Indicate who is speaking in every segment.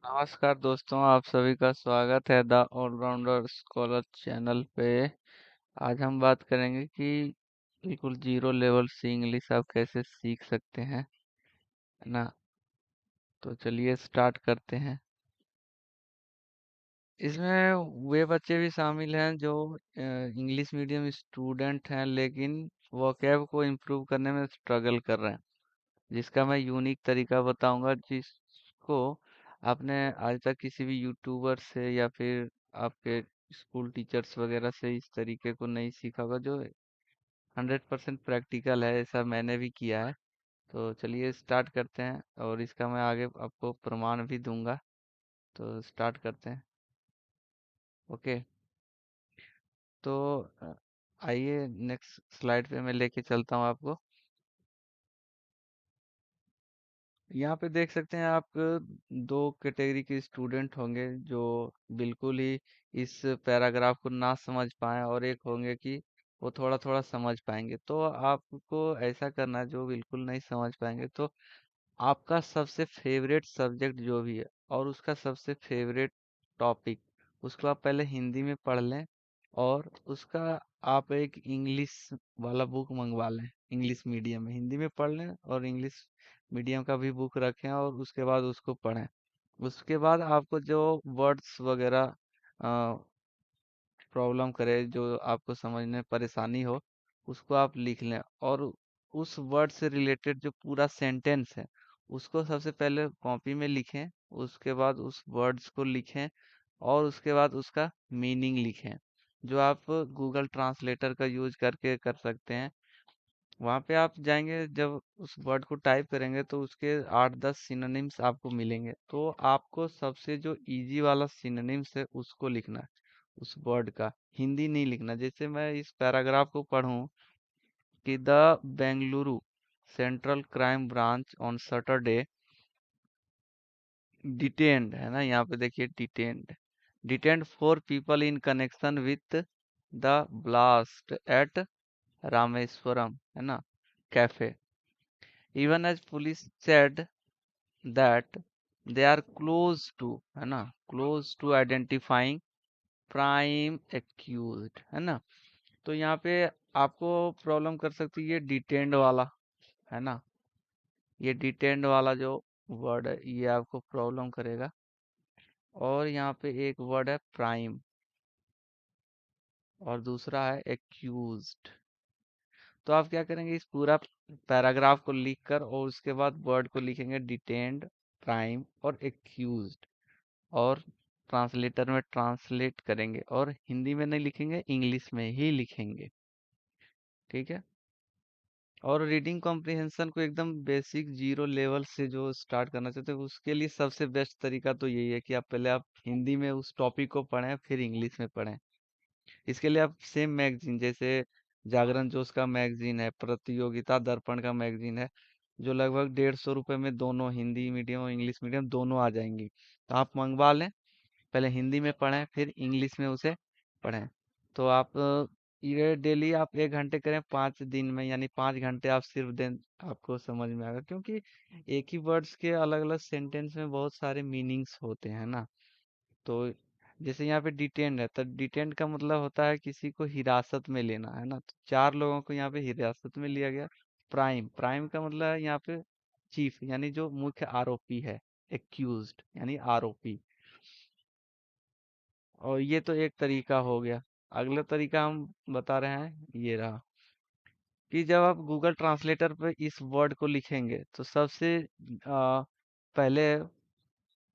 Speaker 1: नमस्कार दोस्तों, आप सभी का स्वागत है द ऑलराउंडर स्कॉलर चैनल पे। आज हम बात करेंगे कि बिल्कुल जीरो लेवल से इंग्लिश आप कैसे सीख सकते हैं, है ना। तो चलिए स्टार्ट करते हैं। इसमें वे बच्चे भी शामिल हैं जो इंग्लिश मीडियम स्टूडेंट हैं, लेकिन वोकैब को इम्प्रूव करने में स्ट्रगल कर रहे हैं, जिसका मैं यूनिक तरीका बताऊंगा, जिसको आपने आज तक किसी भी यूट्यूबर से या फिर आपके स्कूल टीचर्स वगैरह से इस तरीके को नहीं सीखा होगा, जो 100% प्रैक्टिकल है। ऐसा मैंने भी किया है। तो चलिए स्टार्ट करते हैं, और इसका मैं आगे आपको प्रमाण भी दूंगा। तो स्टार्ट करते हैं। ओके। तो आइए नेक्स्ट स्लाइड पे मैं लेके चलता हूँ आपको। यहाँ पे देख सकते हैं आप, दो कैटेगरी के स्टूडेंट होंगे जो बिल्कुल ही इस पैराग्राफ को ना समझ पाए, और एक होंगे कि वो थोड़ा थोड़ा समझ पाएंगे। तो आपको ऐसा करना है, जो बिल्कुल नहीं समझ पाएंगे तो आपका सबसे फेवरेट सब्जेक्ट जो भी है और उसका सबसे फेवरेट टॉपिक, उसको आप पहले हिंदी में पढ़ लें, और उसका आप एक इंग्लिश वाला बुक मंगवा लें। इंग्लिश मीडियम में हिंदी में पढ़ लें, और इंग्लिश मीडियम का भी बुक रखें, और उसके बाद उसको पढ़ें। उसके बाद आपको जो वर्ड्स वगैरह प्रॉब्लम करे, जो आपको समझने में परेशानी हो, उसको आप लिख लें, और उस वर्ड से रिलेटेड जो पूरा सेंटेंस है उसको सबसे पहले कॉपी में लिखें। उसके बाद उस वर्ड्स को लिखें, और उसके बाद उसका मीनिंग लिखें, जो आप गूगल ट्रांसलेटर का यूज करके कर सकते हैं। वहां पे आप जाएंगे, जब उस वर्ड को टाइप करेंगे तो उसके 8-10 सिनोनिम्स आपको मिलेंगे। तो आपको सबसे जो इजी वाला सिनोनिम्स है उसको लिखना है, उस वर्ड का। हिंदी नहीं लिखना। जैसे मैं इस पैराग्राफ को पढूं कि the Bengaluru central crime branch on Saturday detained, है ना, यहाँ पे देखिए detained 4 people in connection with the blast at Rameshwaram, है ना, cafe. Even as police said that they are close to, है ना, close to identifying prime accused, है ना। तो यहाँ पे आपको प्रॉब्लम कर सकती है डिटेंड वाला, है ना। ये डिटेंड वाला जो वर्ड है ये आपको प्रॉब्लम करेगा। और यहाँ पे एक वर्ड है प्राइम, और दूसरा है एक्यूज्ड। तो आप क्या करेंगे, इस पूरा पैराग्राफ को लिखकर और उसके बाद वर्ड को लिखेंगे डिटेंड, प्राइम और एक्यूज्ड, और ट्रांसलेटर में ट्रांसलेट करेंगे, और हिंदी में नहीं लिखेंगे, इंग्लिश में ही लिखेंगे। ठीक है। और रीडिंग कॉम्प्रिहेंशन को एकदम बेसिक जीरो लेवल से जो स्टार्ट करना चाहते हो, उसके लिए सबसे बेस्ट तरीका तो यही है कि आप पहले आप हिंदी में उस टॉपिक को पढ़ें, फिर इंग्लिश में पढ़ें। इसके लिए आप सेम मैगजीन, जैसे जागरण जोश का मैगजीन है, प्रतियोगिता दर्पण का मैगजीन है, जो लगभग 150 रुपए में दोनों हिंदी मीडियम और इंग्लिश मीडियम दोनों आ जाएंगी। तो आप मंगवा लें, पहले हिंदी में पढ़ें, फिर इंग्लिश में उसे पढ़ें। तो आप ये डेली आप 1 घंटे करें 5 दिन में, यानी 5 घंटे आप सिर्फ दें, आपको समझ में आएगा। क्योंकि एक ही वर्ड्स के अलग अलग सेंटेंस में बहुत सारे मीनिंग्स होते हैं ना। तो जैसे यहाँ पे डिटेंड है, तो डिटेंड का मतलब होता है किसी को हिरासत में लेना, है ना। तो 4 लोगों को यहाँ पे हिरासत में लिया गया। प्राइम प्राइम का मतलब है यहाँ पे चीफ, यानी जो मुख्य आरोपी है। एक्यूज्ड यानी आरोपी। और ये तो एक तरीका हो गया। अगला तरीका हम बता रहे हैं, ये रहा कि जब आप गूगल ट्रांसलेटर पे इस वर्ड को लिखेंगे तो सबसे पहले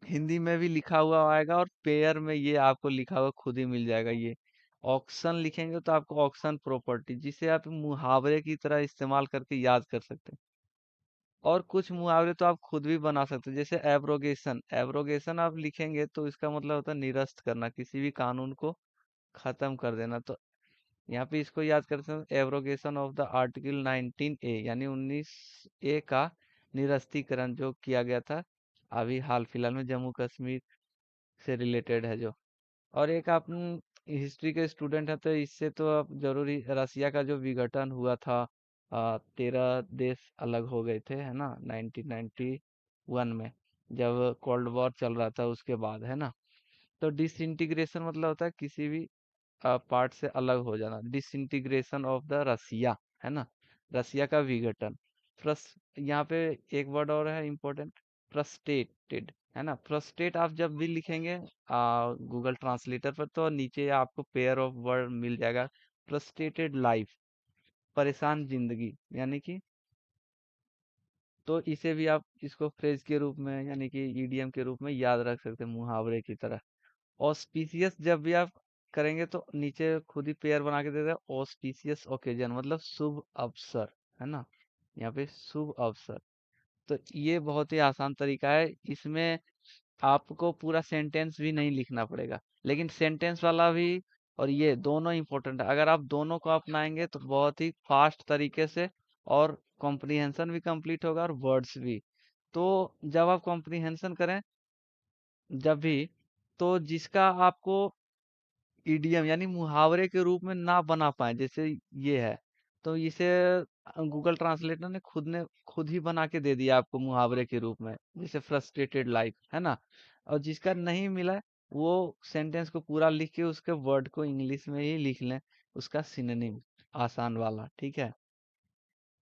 Speaker 1: हिंदी में भी लिखा हुआ आएगा, और पेयर में ये आपको लिखा हुआ खुद ही मिल जाएगा। ये ऑक्शन लिखेंगे तो आपको ऑक्शन प्रॉपर्टी, जिसे आप मुहावरे की तरह इस्तेमाल करके याद कर सकते हैं। और कुछ मुहावरे तो आप खुद भी बना सकते हैं, जैसे एब्रोगेशन। एब्रोगेशन आप लिखेंगे तो इसका मतलब होता है निरस्त करना, किसी भी कानून को खत्म कर देना। तो यहाँ पे इसको याद करते हैं, abrogation of the article 19A, यानी 19A का निरस्तीकरण जो किया गया था अभी हाल फिलहाल में, जम्मू कश्मीर से रिलेटेड है जो। और एक आप हिस्ट्री के स्टूडेंट है तो इससे तो आप जरूरी, रसिया का जो विघटन हुआ था, 13 देश अलग हो गए थे, है ना, 1991 में। जब कोल्ड वॉर चल रहा था उसके बाद, है ना। तो डिसइंटीग्रेशन मतलब होता है किसी भी पार्ट से अलग हो जाना, डिसइंटीग्रेशन ऑफ द रसिया, है ना, रसिया का विघटन। फ्रस यहाँ पे एक वर्ड और है इम्पोर्टेंट, फ्रस्ट्रेटेड, है ना। फ्रस्ट्रेट आप जब भी लिखेंगे गूगल ट्रांसलेटर पर तो नीचे आपको पेयर ऑफ वर्ड मिल जाएगा, फ्रस्ट्रेटेड लाइफ, परेशान जिंदगी, यानी कि। तो इसे भी आप इसको फ्रेज के रूप में यानी कि ईडीएम के रूप में याद रख सकते हैं, मुहावरे की तरह। ऑस्पिशियस जब भी आप करेंगे तो नीचे खुद ही पेयर बना के देते हैं, ऑस्पिशियस ओकेजन मतलब शुभ अवसर, है ना, यहाँ पे शुभ अवसर। तो ये बहुत ही आसान तरीका है, इसमें आपको पूरा सेंटेंस भी नहीं लिखना पड़ेगा, लेकिन सेंटेंस वाला भी और ये दोनों इम्पोर्टेंट है। अगर आप दोनों को अपनाएंगे तो बहुत ही फास्ट तरीके से और कॉम्प्रिहेंशन भी कंप्लीट होगा और वर्ड्स भी। तो जब आप कॉम्प्रिहेंशन करें जब भी, तो जिसका आपको इडियम यानी मुहावरे के रूप में ना बना पाए, जैसे ये है, तो इसे गूगल ट्रांसलेटर ने खुद ही बना के दे दिया आपको मुहावरे के रूप में, जैसे फ्रस्ट्रेटेड लाइफ, है ना। और जिसका नहीं मिला वो सेंटेंस को पूरा लिख के उसके वर्ड को इंग्लिश में ही लिख लें, उसका सिनोनिम आसान वाला, ठीक है।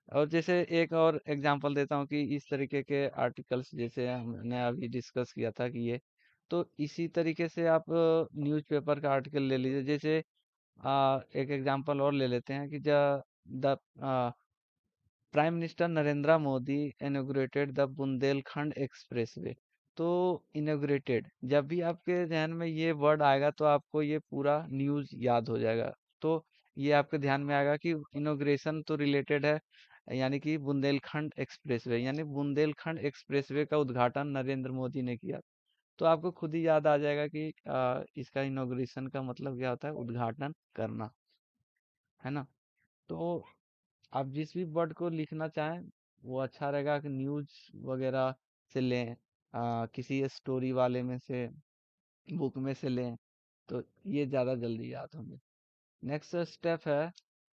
Speaker 1: और जैसे एक और एग्जांपल देता हूँ कि इस तरीके के आर्टिकल्स जैसे हमने अभी डिस्कस किया था कि ये, तो इसी तरीके से आप न्यूज़पेपर का आर्टिकल ले लीजिए। जैसे एक एग्जांपल और ले लेते हैं कि the prime minister Narendra Modi inaugurated the Bundelkhand expressway. तो इनॉग्रेटेड जब भी आपके ध्यान में ये वर्ड आएगा तो आपको ये पूरा न्यूज़ याद हो जाएगा। तो ये आपके ध्यान में आएगा कि इनॉग्रेशन तो रिलेटेड है, यानी कि बुंदेलखंड एक्सप्रेसवे, यानी बुंदेलखंड एक्सप्रेसवे का उद्घाटन नरेंद्र मोदी ने किया। तो आपको खुद ही याद आ जाएगा कि इसका इनॉग्रेशन का मतलब क्या होता है, उद्घाटन करना, है ना। तो आप जिस भी वर्ड को लिखना चाहें वो अच्छा रहेगा कि न्यूज़ वगैरह से लें, किसी स्टोरी वाले में से, बुक में से लें, तो ये ज़्यादा जल्दी याद होंगे। नेक्स्ट स्टेप है,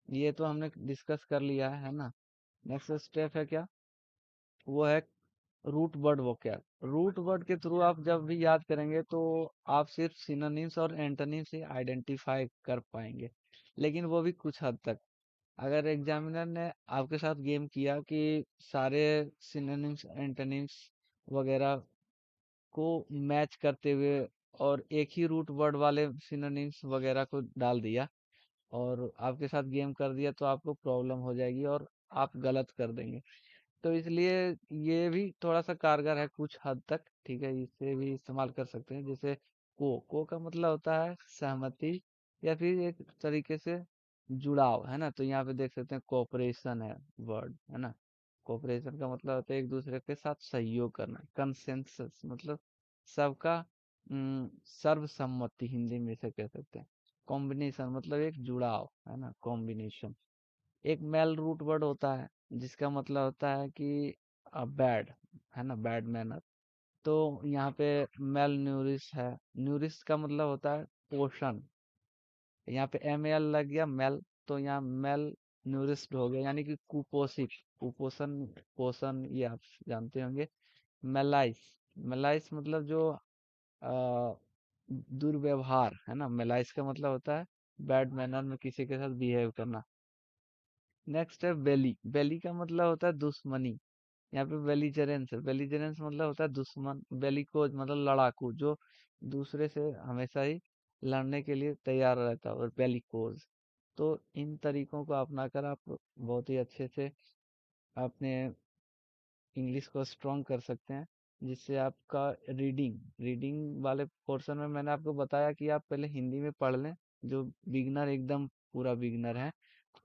Speaker 1: ये तो हमने डिस्कस कर लिया है ना। नेक्स्ट स्टेप है क्या, वो है root word vocab. Root word के थ्रू आप जब भी याद करेंगे तो आप सिर्फ सिनोनिम्स और एंटोनिम्स से आइडेंटिफाई कर पाएंगे, लेकिन वो भी कुछ हद तक। अगर एग्जामिनर ने आपके साथ गेम किया कि सारे सिनोनिम्स एंटोनिम्स वगैरह को मैच करते हुए और एक ही रूट वर्ड वाले सिनोनिम्स वगैरह को डाल दिया और आपके साथ गेम कर दिया तो आपको प्रॉब्लम हो जाएगी और आप गलत कर देंगे। तो इसलिए ये भी थोड़ा सा कारगर है कुछ हद तक, ठीक है, इसे भी इस्तेमाल कर सकते हैं। जैसे को का मतलब होता है सहमति या फिर एक तरीके से जुड़ाव, है ना। तो यहाँ पे देख सकते हैं कोऑपरेशन है वर्ड, है ना। कोऑपरेशन का मतलब होता है एक दूसरे के साथ सहयोग करना। कंसेंसस मतलब सबका सर्वसम्मति हिंदी में इसे कह सकते हैं। कॉम्बिनेशन मतलब एक जुड़ाव, है ना, कॉम्बिनेशन। एक मेल रूट वर्ड होता है जिसका मतलब होता है कि बैड, है ना, बैड मैनर। तो यहाँ पे मेल न्यूरिश है, न्यूरिश का मतलब होता है पोषण, यहाँ पे एम एल लग गया मेल, तो यहाँ मेल न्यूरिस्ड हो गया यानी कि कुपोषित, कुपोषण, पोषण ये आप जानते होंगे। मेलाइस, मेलाइस मतलब जो अ, दुर्व्यवहार, है ना। मेलाइस का मतलब होता है बैड मैनर में किसी के साथ बिहेव करना। नेक्स्ट है बेली, बेली का मतलब होता है दुश्मनी। यहाँ पे बेलीजरेंस है, बेलीजरेंस मतलब होता है दुश्मन। बेलिकोज मतलब लड़ाकू, जो दूसरे से हमेशा ही लड़ने के लिए तैयार रहता है, और बेलिकोज। तो इन तरीकों को अपनाकर आप बहुत ही अच्छे से अपने इंग्लिश को स्ट्रॉन्ग कर सकते हैं, जिससे आपका रीडिंग रीडिंग वाले पोर्शन में मैंने आपको बताया कि आप पहले हिंदी में पढ़ लें। जो बिगनर एकदम पूरा बिगनर है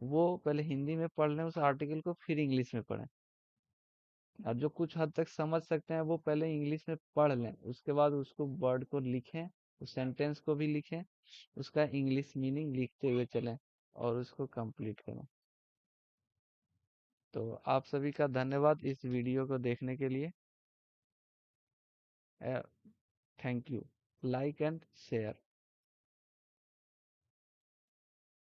Speaker 1: वो पहले हिंदी में पढ़ लें उस आर्टिकल को, फिर इंग्लिश में पढ़ें। और जो कुछ हद तक समझ सकते हैं वो पहले इंग्लिश में पढ़ लें, उसके बाद उसको वर्ड को लिखें, उस सेंटेंस को भी लिखें, उसका इंग्लिश मीनिंग लिखते हुए चलें और उसको कंप्लीट करें। तो आप सभी का धन्यवाद इस वीडियो को देखने के लिए। Thank you. Like and share.